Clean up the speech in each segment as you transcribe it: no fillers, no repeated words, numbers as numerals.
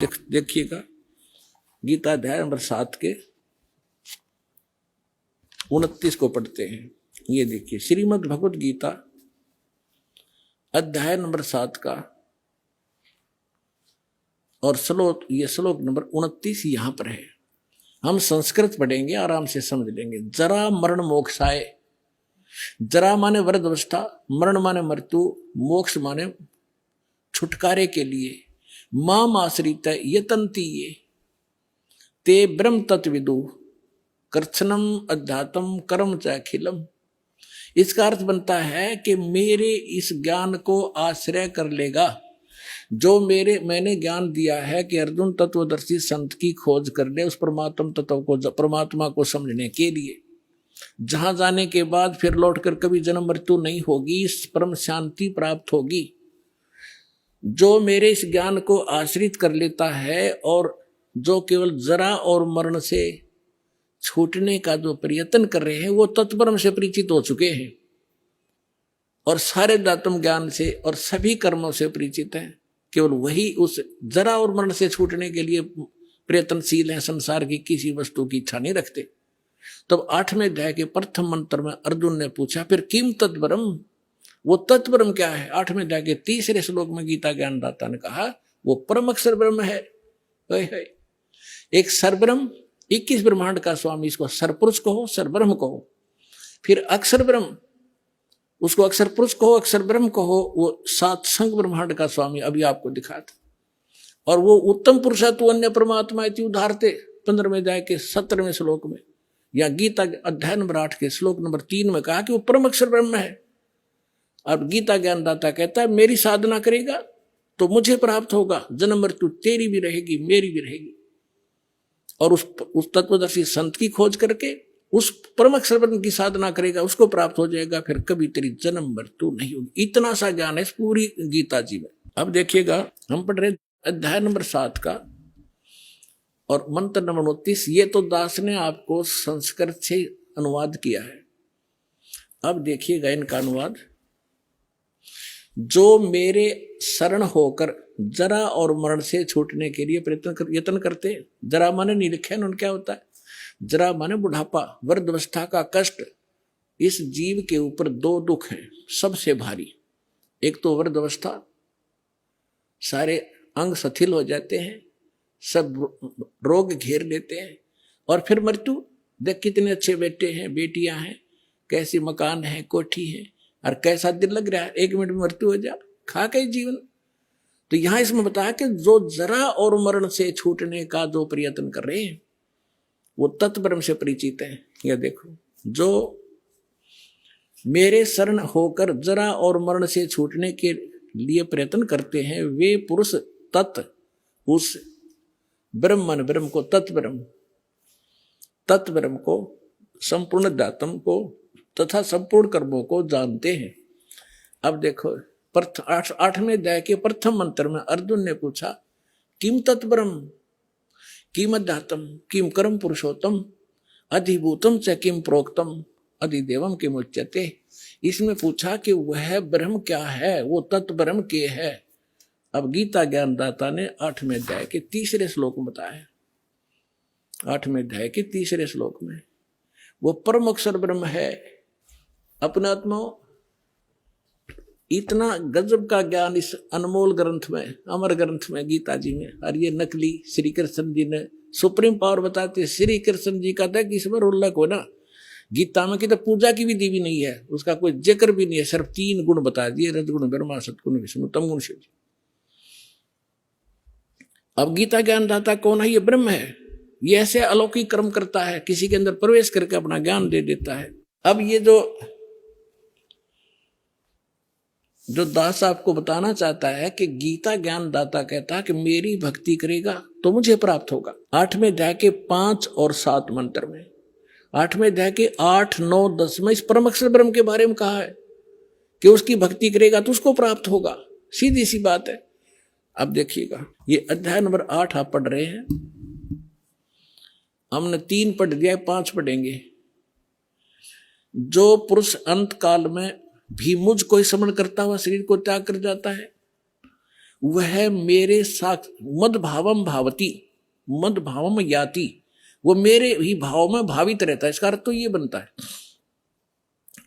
देखिएगा गीता अध्याय नंबर 7 के 29 को पढ़ते हैं। ये देखिए श्रीमद् भगवत गीता अध्याय नंबर 7 का और श्लोक नंबर 29 यहां पर है। हम संस्कृत पढ़ेंगे, आराम से समझ लेंगे। जरा मरण मोक्षाय, जरा माने वृद्ध अवस्था, मरण माने मृत्यु, मोक्ष माने छुटकारे के लिए, माम आश्रित यतन्ति ये ते ब्रह्म तत्विदु कर्षणम अध्यात्म कर्म च अखिलम। इसका अर्थ बनता है कि मेरे इस ज्ञान को आश्रय कर लेगा जो मैंने ज्ञान दिया है कि अर्जुन तत्वदर्शी संत की खोज कर ले उस परमात्म तत्व को, परमात्मा को समझने के लिए, जहां जाने के बाद फिर लौटकर कभी जन्म मृत्यु नहीं होगी, इस परम शांति प्राप्त होगी। जो मेरे इस ज्ञान को आश्रित कर लेता है और जो केवल जरा और मरण से छूटने का जो प्रयत्न कर रहे हैं वो तत्परम से परिचित हो चुके हैं और सारे दातम ज्ञान से और सभी कर्मों से परिचित हैं। केवल वही उस जरा और मरण से छूटने के लिए प्रयत्नशील हैं, संसार की किसी वस्तु की इच्छा नहीं रखते। तब 8वें अध्याय के प्रथम मंत्र में अर्जुन ने पूछा फिर किम तत्परम, वो तत्परम क्या है? 8वें अध्याय के 3रे श्लोक में गीता ज्ञानदाता ने कहा वो परम अक्षर ब्रह्म है। एक सरब्रह्म, 21 ब्रह्मांड का स्वामी, इसको सरपुरुष कहो, सरब्रह्म कहो। फिर अक्षर ब्रह्म, उसको अक्षर पुरुष कहो, अक्षर ब्रह्म कहो। वो 7 संग ब्रह्मांड का स्वामी अभी आपको दिखा था। और वो उत्तम पुरुषत्व अन्य परमात्मा इति उदाहरते 15वें अध्याय के 17वें श्लोक में, या गीता अध्याय नंबर 8 के श्लोक नंबर 3 में कहा कि वो परम अक्षर ब्रह्म है। अब गीता ज्ञानदाता कहता है मेरी साधना करेगा तो मुझे प्राप्त होगा, जन्म मृत्यु तेरी भी रहेगी मेरी भी रहेगी। और उस तत्वदर्शी संत की खोज करके उस परम अक्षर ब्रह्म की साधना करेगा, उसको प्राप्त हो जाएगा, फिर कभी तेरी जन्म मृत्यु नहीं होगी। इतना सा ज्ञान है इस पूरी गीता जी में। अब देखिएगा हम पढ़ रहे अध्याय नंबर 7 का और मंत्र नंबर 29। ये तो दास ने आपको संस्कृत से अनुवाद किया है। अब देखिएगा इनका अनुवाद। जो मेरे शरण होकर जरा और मरण से छूटने के लिए यत्न करते हैं। जरा माने नहीं लिखे उन्होंने, क्या होता है? जरा माने बुढ़ापा, वृद्धावस्था का कष्ट। इस जीव के ऊपर 2 दुख हैं सबसे भारी। एक तो वृद्धावस्था, सारे अंग शिथिल हो जाते हैं, सब रोग घेर लेते हैं। और फिर मृत्यु, देख कितने अच्छे बेटे हैं बेटियां हैं, कैसी मकान है कोठी है, और कैसा दिल लग रहा है, 1 मिनट में मृत्यु हो जा, खा के जीवन। तो यहां इसमें बताया कि जो जरा और मरण से छूटने का जो प्रयत्न कर रहे हैं वो तत्परम से परिचित है। यह देखो, जो मेरे शरण होकर जरा और मरण से छूटने के लिए प्रयत्न करते हैं वे पुरुष तत्, उस ब्रह्म को तत्परम को संपूर्ण दातम को तथा संपूर्ण कर्मों को जानते हैं। अब देखो 8वें अध्याय के प्रथम मंत्र में अर्जुन ने पूछा किम तत्परम किम अध्यात्म किम कर्म पुरुषोत्तम अधिभूतम च किम प्रोक्तम अधिदेवम किम उच्यते। इसमें पूछा कि वह ब्रह्म क्या है, वो तत्परम के है। अब गीता ज्ञानदाता ने 8वें अध्याय के 3रे श्लोक में बताया। 8वें अध्याय के 3रे श्लोक में वो परम अक्षर ब्रह्म है। अपने आत्मा इतना गजब का ज्ञान इस अनमोल ग्रंथ में, अमर ग्रंथ में, गीता जी में। और ये नकली श्री कृष्ण जी ने सुप्रीम पावर बताते। श्री कृष्ण जी का था कि इसमें उल्लेख हो ना, गीता में की तो पूजा की विधि भी नहीं है, उसका कोई जिक्र भी नहीं है, सिर्फ 3 गुण बता दिए, रजगुण ब्रह्मा सतगुण विष्णु तम गुण शिव। अब गीता ज्ञानदाता कौन है? ये ब्रह्म है। ये ऐसे अलौकिक कर्म करता है, किसी के अंदर प्रवेश करके अपना ज्ञान दे देता है। अब ये जो दास आपको बताना चाहता है कि गीता ज्ञानदाता कहता है कि मेरी भक्ति करेगा तो मुझे प्राप्त होगा। 8वें अध्याय के 5 और 7 मंत्र में, 8वें अध्याय के 8, 9, 10 में इस परम अक्षर ब्रह्म के बारे में कहा है कि उसकी भक्ति करेगा तो उसको प्राप्त होगा। सीधी सी बात है। अब देखिएगा ये अध्याय नंबर 8 आप पढ़ रहे हैं, हमने 3 पढ़ दिया, 5 पढ़ेंगे। जो पुरुष अंत काल में भी मुझ को स्मरण करता हुआ शरीर को त्याग कर जाता है वह मेरे साथ मद भावम भावती, मद भावम याति, वो मेरे ही भाव में भावित रहता है। इसका अर्थ तो ये बनता है,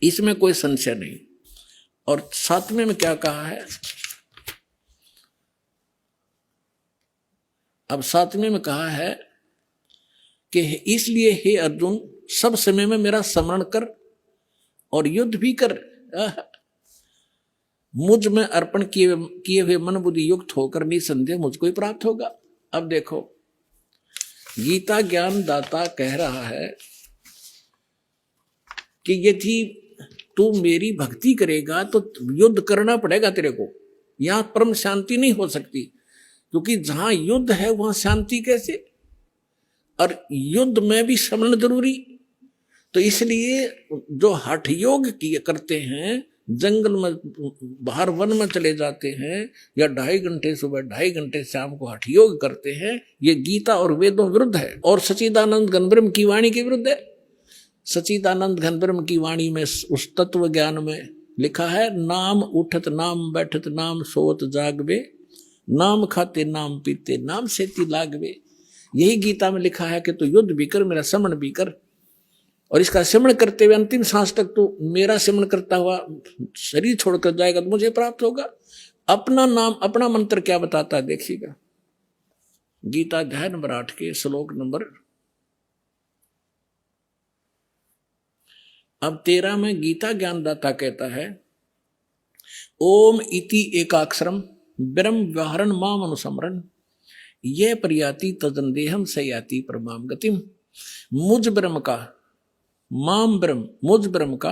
इसमें कोई संशय नहीं। और सातवें में क्या कहा है, अब सातवें में कहा है कि इसलिए हे अर्जुन सब समय में मेरा स्मरण कर और युद्ध भी कर, मुझ में अर्पण किए हुए मन बुद्धि युक्त होकर निसंदेह मुझको ही प्राप्त होगा। अब देखो, गीता ज्ञान दाता कह रहा है कि यदि तू मेरी भक्ति करेगा तो युद्ध करना पड़ेगा तेरे को, यहां परम शांति नहीं हो सकती, क्योंकि जहां युद्ध है वहां शांति कैसे, और युद्ध में भी समरण जरूरी। तो इसलिए जो हठ योग किए करते हैं, जंगल में बाहर वन में चले जाते हैं, या 2.5 घंटे सुबह 2.5 घंटे शाम को हठ योग करते हैं, ये गीता और वेदों विरुद्ध है और सच्चिदानंद घन ब्रह्म की वाणी के विरुद्ध है। सच्चिदानंद घन ब्रह्म की वाणी में उस तत्व ज्ञान में लिखा है, नाम उठत नाम बैठत नाम सोत जागवे, नाम खाते नाम पीते नाम सेती लागवे। यही गीता में लिखा है कि तू युद्ध भी कर, मेरा सिमरण भी कर, और इसका सिमरण करते हुए अंतिम सांस तक तू मेरा सिमरण करता हुआ शरीर छोड़कर जाएगा तो मुझे प्राप्त होगा। अपना नाम, अपना मंत्र क्या बताता है देखिएगा, गीता अध्याय नंबर 8 के श्लोक नंबर अब 13 में गीता ज्ञानदाता कहता है, ओम इति एकाक्षरम ब्रह्म व्यवहारण माम अनुसमरण, यह प्रयाति तदंदेहम सयाति परमाम गतिम। मुझ ब्रह्म का, माम ब्रह्म, मुझ ब्रह्म का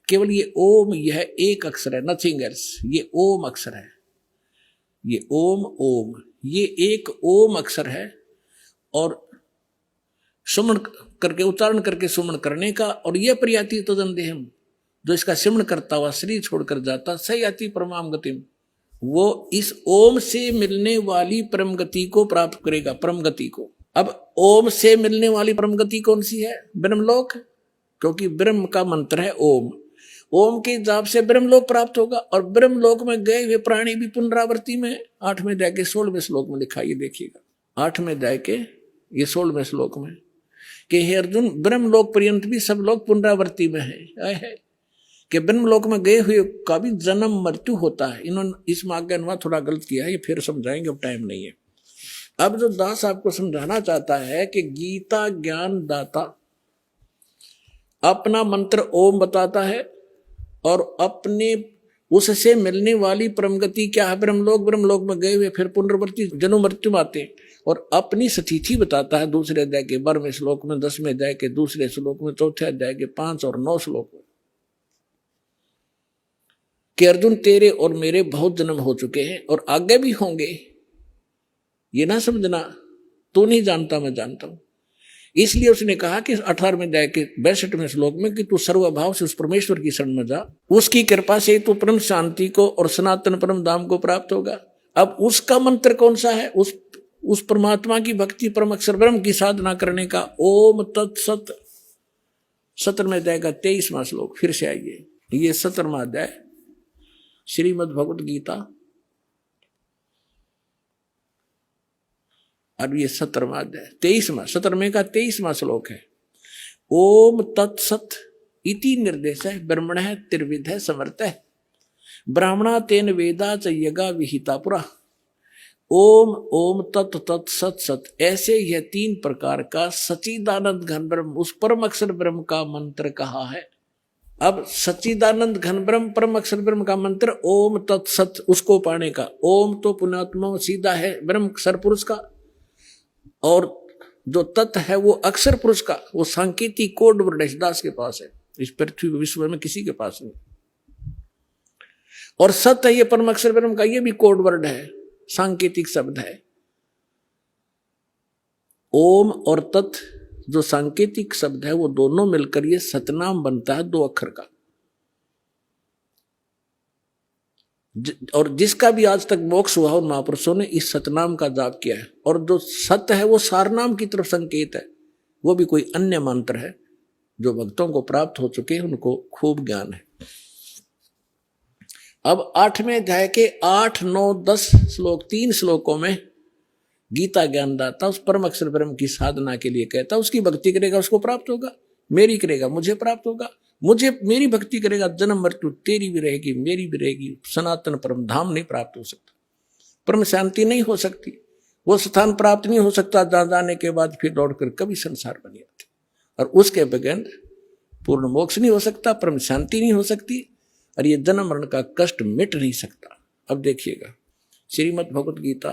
केवल ये ओम, यह एक अक्षर है, नथिंग एल्स, ये ओम अक्षर है, ये ओम, ये एक ओम अक्षर है। और सुमन करके, उच्चारण करके सुमन करने का, और यह प्रयाति तदंदेहम, जो इसका सिमरण करता हुआ शरीर छोड़कर जाता, सयाति परमाम गतिम, वो इस ओम से मिलने वाली परम गति को प्राप्त करेगा, परम गति को। अब ओम से मिलने वाली परम गति कौन सी है? ब्रह्मलोक, क्योंकि ब्रह्म का मंत्र है ओम। ओम के जाप से ब्रह्मलोक प्राप्त होगा, और ब्रह्मलोक में गए हुए प्राणी भी पुनरावृत्ति में 8वें अध्याय के 16वें श्लोक में लिखा, ये देखिएगा 8वें अध्याय के ये 16वें श्लोक में कि हे अर्जुन, ब्रह्मलोक पर्यंत भी सब लोग पुनरावृत्ति में है कि ब्रह्मलोक में गए हुए का भी जन्म मृत्यु होता है। इन्होंने इसमें आगे अनुवाद थोड़ा गलत किया है, ये फिर समझाएंगे, अब टाइम नहीं है। अब जो दास आपको समझाना चाहता है कि गीता ज्ञान दाता अपना मंत्र ओम बताता है, और अपने उससे मिलने वाली परमगति क्या है? ब्रह्मलोक। ब्रह्मलोक में गए हुए फिर पुनर्वर्ती जन्म मृत्यु में आते हैं, और अपनी स्थिति बताता है दूसरे अध्याय के 12वें श्लोक में, 10वें अध्याय के दूसरे श्लोक में, चौथे अध्याय के 5 और 9 श्लोक में कि अर्जुन तेरे और मेरे बहुत जन्म हो चुके हैं और आगे भी होंगे, ये ना समझना तू नहीं जानता मैं जानता हूं। इसलिए उसने कहा कि 18वें अध्याय के 62वें श्लोक में कि तू सर्वभाव से उस परमेश्वर की शरण में जा, उसकी कृपा से तू परम शांति को और सनातन परम धाम को प्राप्त होगा। अब उसका मंत्र कौन सा है? उस परमात्मा की भक्ति, परम अक्षर ब्रह्म की साधना करने का ओम तत्सत। 17वें अध्याय का 23वां श्लोक, फिर से आइए, ये 17वां अध्याय श्रीमद् भगवत गीता, अब ये 17वां अध्याय 17वें का 23वां श्लोक है। ओम तत्सत इति निर्देश है ब्रह्मण है त्रिविध है समर्थ है ब्राह्मणा तेन वेदा च यगा विहिता पुरा। ओम ओम तत् तत् सत सत, ऐसे यह 3 प्रकार का सच्चिदानंद घन ब्रह्म, उस परम अक्षर ब्रह्म का मंत्र कहा है। अब सच्चिदानंद घन ब्रह्म परम अक्षर ब्रह्म का मंत्र ओम तत्सत, उसको पाने का। ओम तो पुण्यात्मा सीधा है ब्रह्म अक्षर पुरुष का, और जो तत् है वो अक्षर पुरुष का, वो सांकेतिक कोड वर्ड दास के पास है, इस पृथ्वी विश्व में किसी के पास नहीं। और सत है ये परम अक्षर ब्रह्म का, ये भी कोड वर्ड है, सांकेतिक शब्द है। ओम और तत् जो सांकेतिक शब्द है वो दोनों मिलकर ये सतनाम बनता है 2 अक्षर का। और जिसका भी आज तक मोक्ष हुआ उन महापुरुषों ने इस सतनाम का जाप किया है। और जो सत है वो सारनाम की तरफ संकेत है, वो भी कोई अन्य मंत्र है जो भक्तों को प्राप्त हो चुके हैं, उनको खूब ज्ञान है। अब 8वें अध्याय के 8, 9, 10 श्लोक, 3 श्लोकों में गीता ज्ञानदाता उस परम अक्षर ब्रह्म की साधना के लिए कहता, उसकी भक्ति करेगा उसको प्राप्त होगा, मेरी करेगा मुझे प्राप्त होगा, मुझे मेरी भक्ति करेगा जन्म मृत्यु तेरी भी रहेगी मेरी भी रहेगी, सनातन परम धाम नहीं प्राप्त हो सकता, परम शांति नहीं हो सकती, वो स्थान प्राप्त नहीं हो सकता जहां जाने के बाद फिर लौटकर कभी संसार बन जाते, और उसके बगैर पूर्ण मोक्ष नहीं हो सकता, परम शांति नहीं हो सकती, और ये जन्म मरण का कष्ट मिट नहीं सकता। अब देखिएगा श्रीमद् भगवत गीता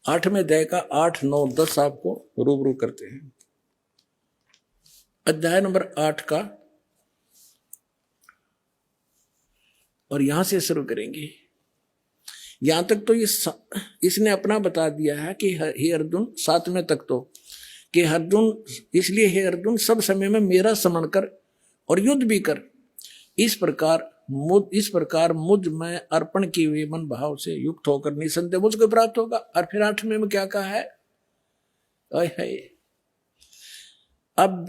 8वें अध्याय का 8, 9, 10 आपको रूबरू करते हैं। अध्याय नंबर 8 का, और यहां से शुरू करेंगे। यहां तक तो इसने अपना बता दिया है कि हे अर्जुन, 7वें तक तो कि अर्जुन, इसलिए हे अर्जुन सब समय में मेरा स्मरण कर और युद्ध भी कर, इस प्रकार मुझ में अर्पण किए हुए मन भाव से युक्त होकर निसंदेह मुझको प्राप्त होगा। और फिर 8वें में क्या कहा है, अब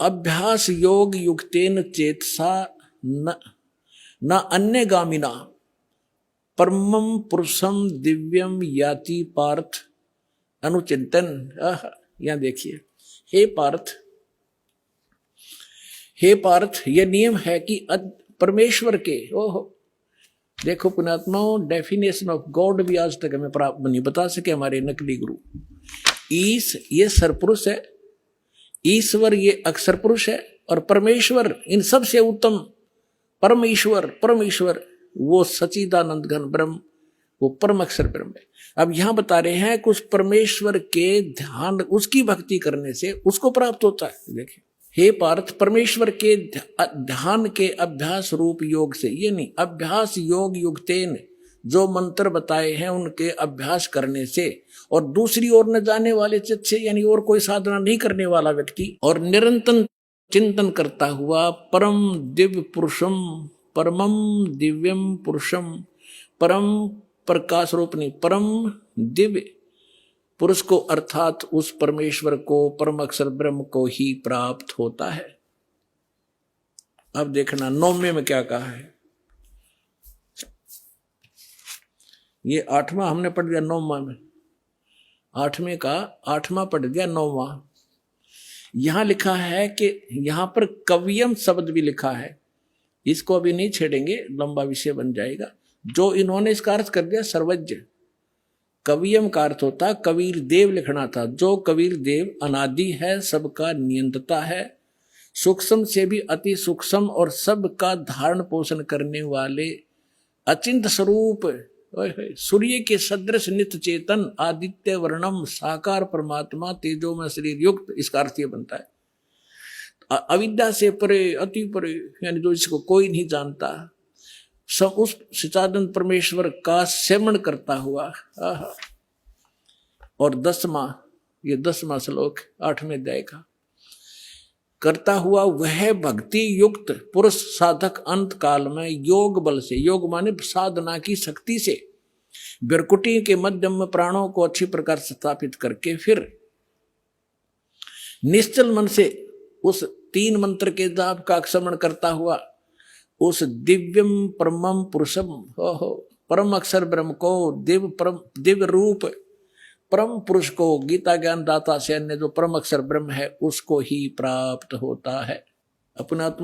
अभ्यास योग युक्तेन चेतसा न अन्य गामिना परमं पुरुषम दिव्यम याति पार्थ अनुचिंतन। यहां देखिए, हे पार्थ यह नियम है कि परमेश्वर के, ओहो देखो पुण्यात्माओं, डेफिनेशन ऑफ गॉड भी आज तक हमें प्राप्त नहीं बता सके हमारे नकली गुरु। ये सरपुरुष है, ईश्वर ये अक्षर पुरुष है, और परमेश्वर इन सब से उत्तम परमेश्वर वो सच्चिदानंद घन ब्रह्म, वो परम अक्षर ब्रह्म है। अब यहां बता रहे हैं कि उस परमेश्वर के ध्यान, उसकी भक्ति करने से उसको प्राप्त होता है। देखिए, हे पार्थ, परमेश्वर के ध्यान के अभ्यास रूप योग से, ये नहीं, अभ्यास योग युक्तेन, जो मंत्र बताए हैं उनके अभ्यास करने से, और दूसरी ओर न जाने वाले चित्त से, यानी और कोई साधना नहीं करने वाला व्यक्ति, और निरंतर चिंतन करता हुआ परम दिव्य पुरुषम, परमम दिव्यम पुरुषम, परम प्रकाश रूप नहीं, परम दिव्य पुरुष को, अर्थात उस परमेश्वर को, परम अक्षर ब्रह्म को ही प्राप्त होता है। अब देखना 9वें में क्या कहा है। ये 8वां हमने पढ़ दिया, 9वां में, 8वें का 8वां पढ़ दिया, 9वां। यहां लिखा है कि यहां पर कवियम शब्द भी लिखा है, इसको अभी नहीं छेड़ेंगे, लंबा विषय बन जाएगा। जो इन्होंने इसका अर्थ कर दिया सर्वज्ञ, कवियम का अर्थ होता कबीर देव लिखना था। जो कबीर देव अनादि है, सबका नियंत्रता है, सूक्ष्म से भी अति सूक्ष्म और सबका धारण पोषण करने वाले अचिंत स्वरूप, सूर्य के सदृश नित्य चेतन आदित्य वर्णम साकार परमात्मा तेजो में शरीर युक्त, इसका अर्थ ये बनता है अविद्या से परे, अति परे, यानी जो इसको कोई नहीं जानता, सब उस सच्चिदानंद परमेश्वर का सेवन करता हुआ। और 10वां श्लोक 8वें अध्याय का, करता हुआ वह भक्ति युक्त पुरुष साधक अंत काल में योग बल से, योग माने साधना की शक्ति से, बिरकुटी के मध्यम में प्राणों को अच्छी प्रकार स्थापित करके फिर निश्चल मन से उस 3 मंत्र के जाप का स्मरण करता हुआ उस दिव्यम परमम पुरुषम, परम अक्षर ब्रह्म को, दिव्य रूप परम पुरुष को, गीता ज्ञान दाता से अन्य जो परम अक्षर ब्रह्म है उसको ही प्राप्त होता है। अपना आत्मा